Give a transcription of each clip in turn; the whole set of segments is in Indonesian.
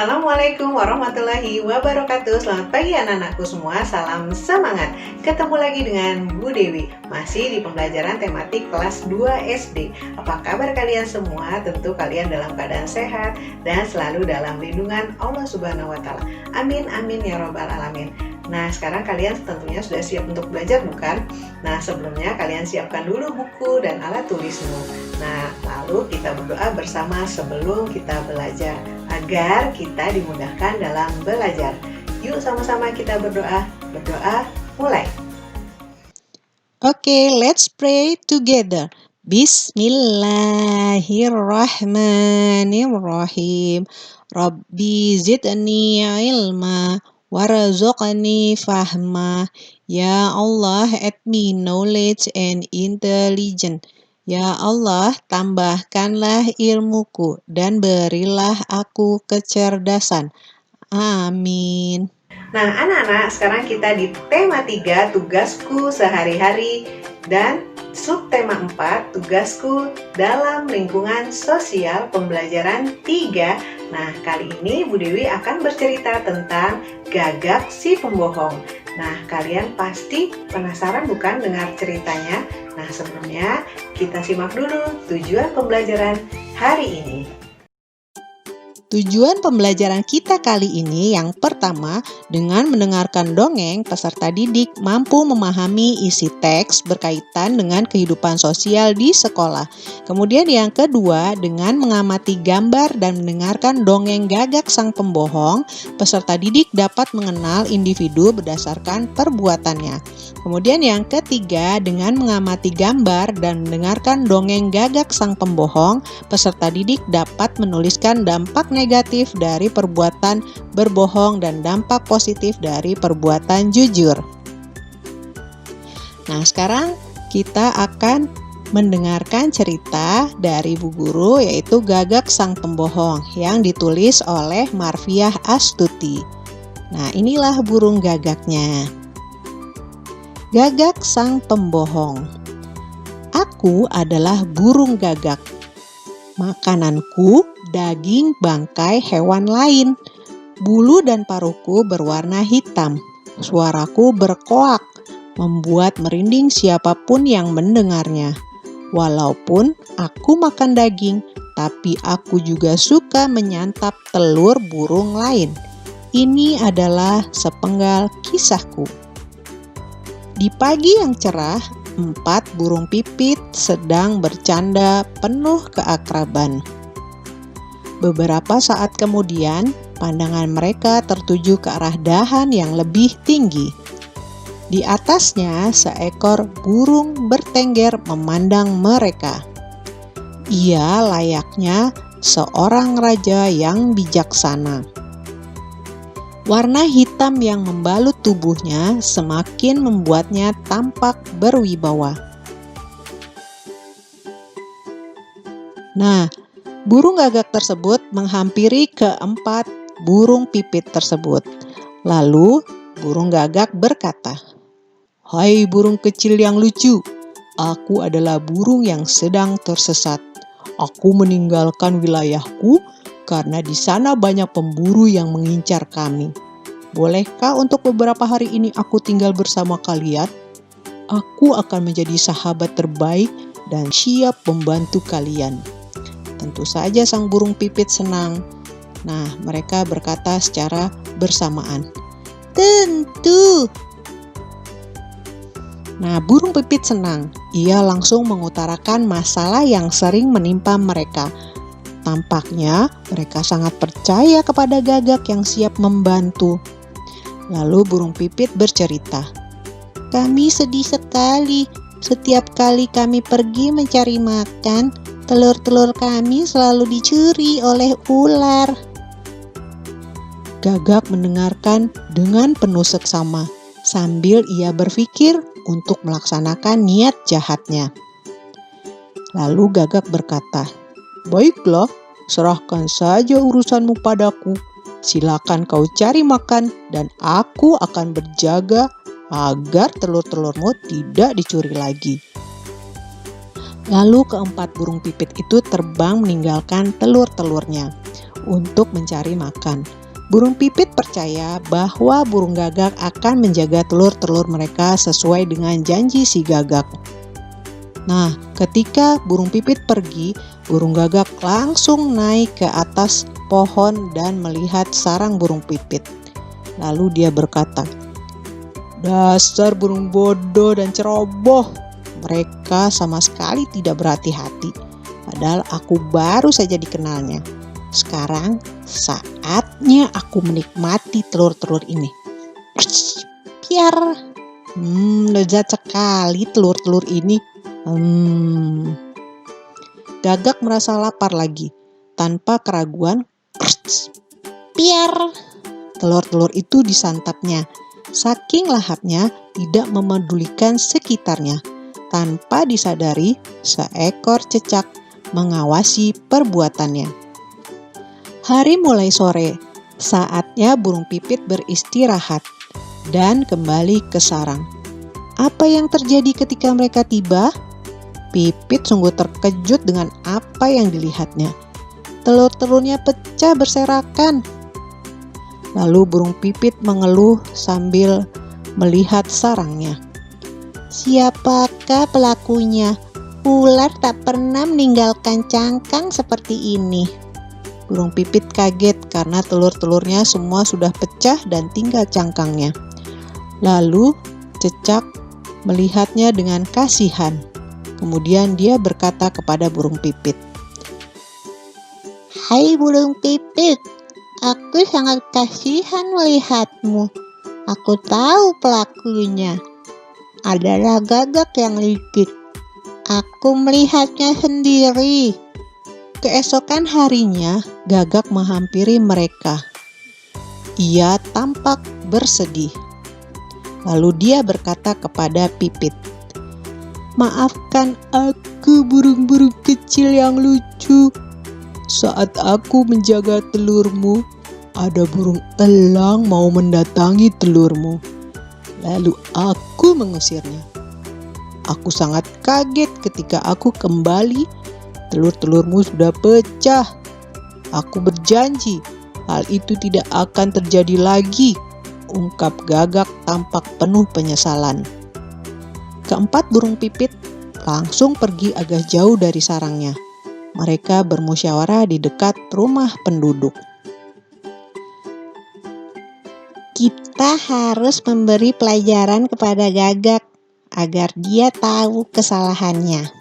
Assalamualaikum warahmatullahi wabarakatuh. Selamat pagi anak-anakku semua, salam semangat. Ketemu lagi dengan Bu Dewi, masih di pembelajaran tematik kelas 2 SD. Apa kabar kalian semua? Tentu kalian dalam keadaan sehat dan selalu dalam lindungan Allah Subhanahu wa Ta'ala. Amin, amin ya Robbal Alamin. Nah, sekarang kalian tentunya sudah siap untuk belajar, bukan? Nah, sebelumnya kalian siapkan dulu buku dan alat tulismu. Nah, lalu kita berdoa bersama sebelum kita belajar, agar kita dimudahkan dalam belajar. Yuk sama-sama kita berdoa. Berdoa, mulai. Okay, let's pray together. Bismillahirrahmanirrahim. Rabbi zidni ilma warzuqni fahma. Ya Allah, add me knowledge and intelligence. Ya Allah, tambahkanlah ilmuku dan berilah aku kecerdasan. Amin. Nah, anak-anak, sekarang kita di tema 3, tugasku sehari-hari, dan subtema 4, tugasku dalam lingkungan sosial, pembelajaran 3. Nah, kali ini Bu Dewi akan bercerita tentang Gagak si pembohong. Nah, kalian pasti penasaran bukan dengar ceritanya? Nah, sebelumnya kita simak dulu tujuan pembelajaran hari ini. Tujuan pembelajaran kita kali ini yang pertama, dengan mendengarkan dongeng, peserta didik mampu memahami isi teks berkaitan dengan kehidupan sosial di sekolah. Kemudian yang kedua, dengan mengamati gambar dan mendengarkan dongeng Gagak sang pembohong, peserta didik dapat mengenal individu berdasarkan perbuatannya. Kemudian yang ketiga, dengan mengamati gambar dan mendengarkan dongeng Gagak sang pembohong, peserta didik dapat menuliskan dampak negatif dari perbuatan berbohong dan dampak positif dari perbuatan jujur. Nah, sekarang kita akan mendengarkan cerita dari Bu Guru, yaitu Gagak sang pembohong yang ditulis oleh Marfiah Astuti. Nah, inilah burung gagaknya. Gagak sang pembohong. Aku adalah burung gagak. Makananku daging bangkai hewan lain. Bulu dan paruhku berwarna hitam. Suaraku berkoak, membuat merinding siapapun yang mendengarnya. Walaupun aku makan daging, tapi aku juga suka menyantap telur burung lain. Ini adalah sepenggal kisahku. Di pagi yang cerah, 4 burung pipit sedang bercanda penuh keakraban. Beberapa saat kemudian, pandangan mereka tertuju ke arah dahan yang lebih tinggi. Di atasnya, seekor burung bertengger memandang mereka. Ia layaknya seorang raja yang bijaksana. Warna hitam yang membalut tubuhnya semakin membuatnya tampak berwibawa. Nah, burung gagak tersebut menghampiri keempat burung pipit tersebut. Lalu, burung gagak berkata, "Hai burung kecil yang lucu, aku adalah burung yang sedang tersesat. Aku meninggalkan wilayahku karena di sana banyak pemburu yang mengincar kami. Bolehkah untuk beberapa hari ini aku tinggal bersama kalian? Aku akan menjadi sahabat terbaik dan siap membantu kalian." Tentu saja sang burung pipit senang. Nah, mereka berkata secara bersamaan, "Tentu." Nah, burung pipit senang. Ia langsung mengutarakan masalah yang sering menimpa mereka. Tampaknya mereka sangat percaya kepada Gagak yang siap membantu. Lalu burung pipit bercerita, "Kami sedih sekali. Setiap kali kami pergi mencari makan, telur-telur kami selalu dicuri oleh ular." Gagak mendengarkan dengan penuh seksama, sambil ia berpikir untuk melaksanakan niat jahatnya. Lalu Gagak berkata, "Baiklah, serahkan saja urusanmu padaku. Silakan kau cari makan dan aku akan berjaga agar telur-telurmu tidak dicuri lagi." Lalu keempat burung pipit itu terbang meninggalkan telur-telurnya. untuk mencari makan. Burung pipit percaya bahwa burung gagak akan menjaga telur-telur mereka sesuai dengan janji si gagak. Nah, ketika burung pipit pergi, burung gagak langsung naik ke atas pohon dan melihat sarang burung pipit. Lalu dia berkata, "Dasar burung bodoh dan ceroboh, mereka sama sekali tidak berhati-hati. Padahal aku baru saja dikenalnya. Sekarang saatnya aku menikmati telur-telur ini." Piar. Lezat sekali telur-telur ini. Gagak merasa lapar lagi. Tanpa keraguan, piar. Telur-telur itu disantapnya. Saking lahapnya, tidak memedulikan sekitarnya. Tanpa disadari, seekor cecak mengawasi perbuatannya. Hari mulai sore, saatnya burung pipit beristirahat dan kembali ke sarang. Apa yang terjadi ketika mereka tiba? Pipit sungguh terkejut dengan apa yang dilihatnya. Telur-telurnya pecah berserakan. Lalu burung pipit mengeluh sambil melihat sarangnya. "Siapakah pelakunya? Ular tak pernah meninggalkan cangkang seperti ini." Burung pipit kaget karena telur-telurnya semua sudah pecah dan tinggal cangkangnya. Lalu cecak melihatnya dengan kasihan. Kemudian dia berkata kepada burung pipit, "Hai burung pipit, aku sangat kasihan melihatmu. Aku tahu pelakunya adalah gagak yang licik. Aku melihatnya sendiri." Keesokan harinya, gagak menghampiri mereka. Ia tampak bersedih. Lalu dia berkata kepada pipit, "Maafkan aku burung-burung kecil yang lucu. Saat aku menjaga telurmu, ada burung elang mau mendatangi telurmu. Lalu aku mengusirnya. Aku sangat kaget ketika aku kembali. Telur-telurmu sudah pecah. Aku berjanji hal itu tidak akan terjadi lagi," ungkap gagak tampak penuh penyesalan. Keempat burung pipit langsung pergi agak jauh dari sarangnya. Mereka bermusyawarah di dekat rumah penduduk. "Kita harus memberi pelajaran kepada gagak agar dia tahu kesalahannya.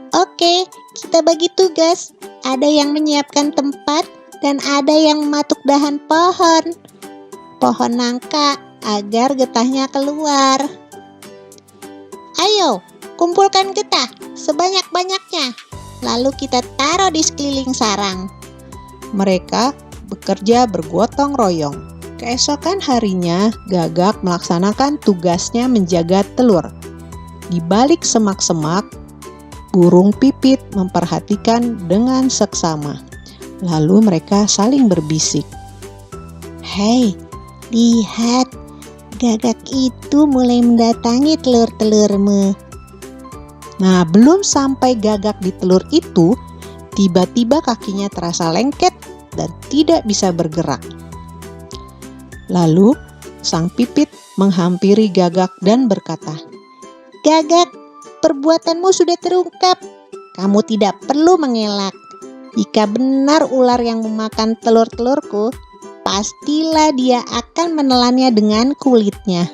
Oke, kita bagi tugas. Ada yang menyiapkan tempat dan ada yang mematuk dahan pohon nangka agar getahnya keluar. Ayo, kumpulkan getah sebanyak-banyaknya. Lalu kita taruh di sekeliling sarang." Mereka bekerja bergotong royong. Keesokan harinya, gagak melaksanakan tugasnya menjaga telur. Di balik semak-semak, burung pipit memperhatikan dengan seksama. Lalu mereka saling berbisik. "Hei, lihat, gagak itu mulai mendatangi telur-telurmu." Nah, belum sampai gagak di telur itu, tiba-tiba kakinya terasa lengket dan tidak bisa bergerak. Lalu, sang pipit menghampiri gagak dan berkata, "Gagak, perbuatanmu sudah terungkap. Kamu tidak perlu mengelak. Jika benar ular yang memakan telur-telurku, pastilah dia akan menelannya dengan kulitnya.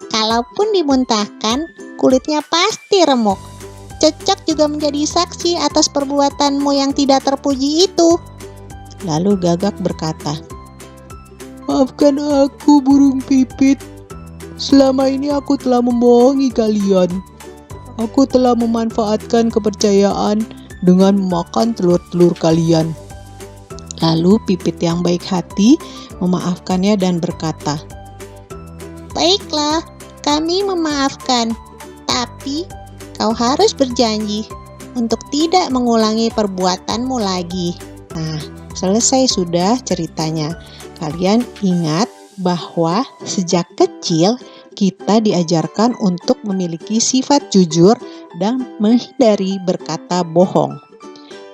Kalaupun dimuntahkan, kulitnya pasti remuk. Cecak juga menjadi saksi atas perbuatanmu yang tidak terpuji itu." Lalu gagak berkata, "Maafkan aku, burung pipit. Selama ini aku telah membohongi kalian. Aku telah memanfaatkan kepercayaan dengan memakan telur-telur kalian." Lalu pipit yang baik hati memaafkannya dan berkata, "Baiklah, kami memaafkan. Tapi kau harus berjanji untuk tidak mengulangi perbuatanmu lagi." Nah, selesai sudah ceritanya. Kalian ingat bahwa sejak kecil kita diajarkan untuk memiliki sifat jujur dan menghindari berkata bohong.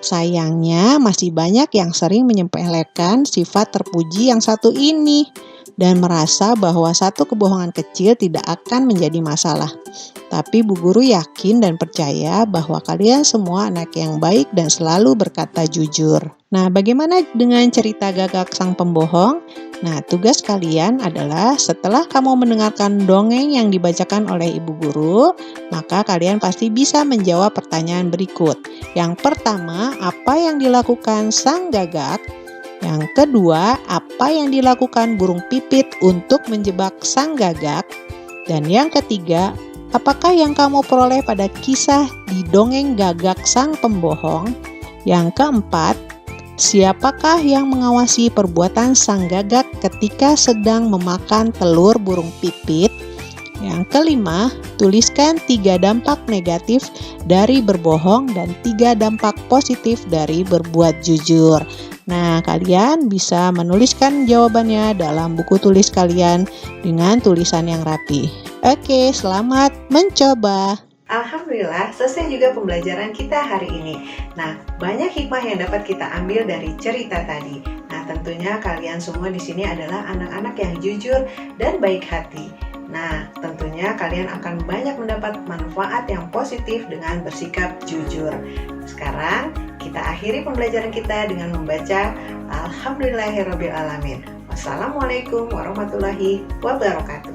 Sayangnya masih banyak yang sering menyepelekan sifat terpuji yang satu ini dan merasa bahwa satu kebohongan kecil tidak akan menjadi masalah. Tapi Bu Guru yakin dan percaya bahwa kalian semua anak yang baik dan selalu berkata jujur. Nah, bagaimana dengan cerita Gagak Sang Pembohong? Nah, tugas kalian adalah setelah kamu mendengarkan dongeng yang dibacakan oleh Ibu Guru, maka kalian pasti bisa menjawab pertanyaan berikut. Yang pertama, apa yang dilakukan sang gagak? Yang kedua, apa yang dilakukan burung pipit untuk menjebak sang gagak? Dan yang ketiga, apakah yang kamu peroleh pada kisah di dongeng Gagak Sang Pembohong? Yang keempat, siapakah yang mengawasi perbuatan sang gagak ketika sedang memakan telur burung pipit? Yang kelima, tuliskan 3 dampak negatif dari berbohong dan 3 dampak positif dari berbuat jujur. Nah, kalian bisa menuliskan jawabannya dalam buku tulis kalian dengan tulisan yang rapi. Oke, selamat mencoba. Alhamdulillah, selesai juga pembelajaran kita hari ini. Nah, banyak hikmah yang dapat kita ambil dari cerita tadi. Nah, tentunya kalian semua di sini adalah anak-anak yang jujur dan baik hati. Nah, tentunya kalian akan banyak mendapat manfaat yang positif dengan bersikap jujur. Sekarang, kita akhiri pembelajaran kita dengan membaca Alhamdulillahirrabbilalamin. Wassalamualaikum warahmatullahi wabarakatuh.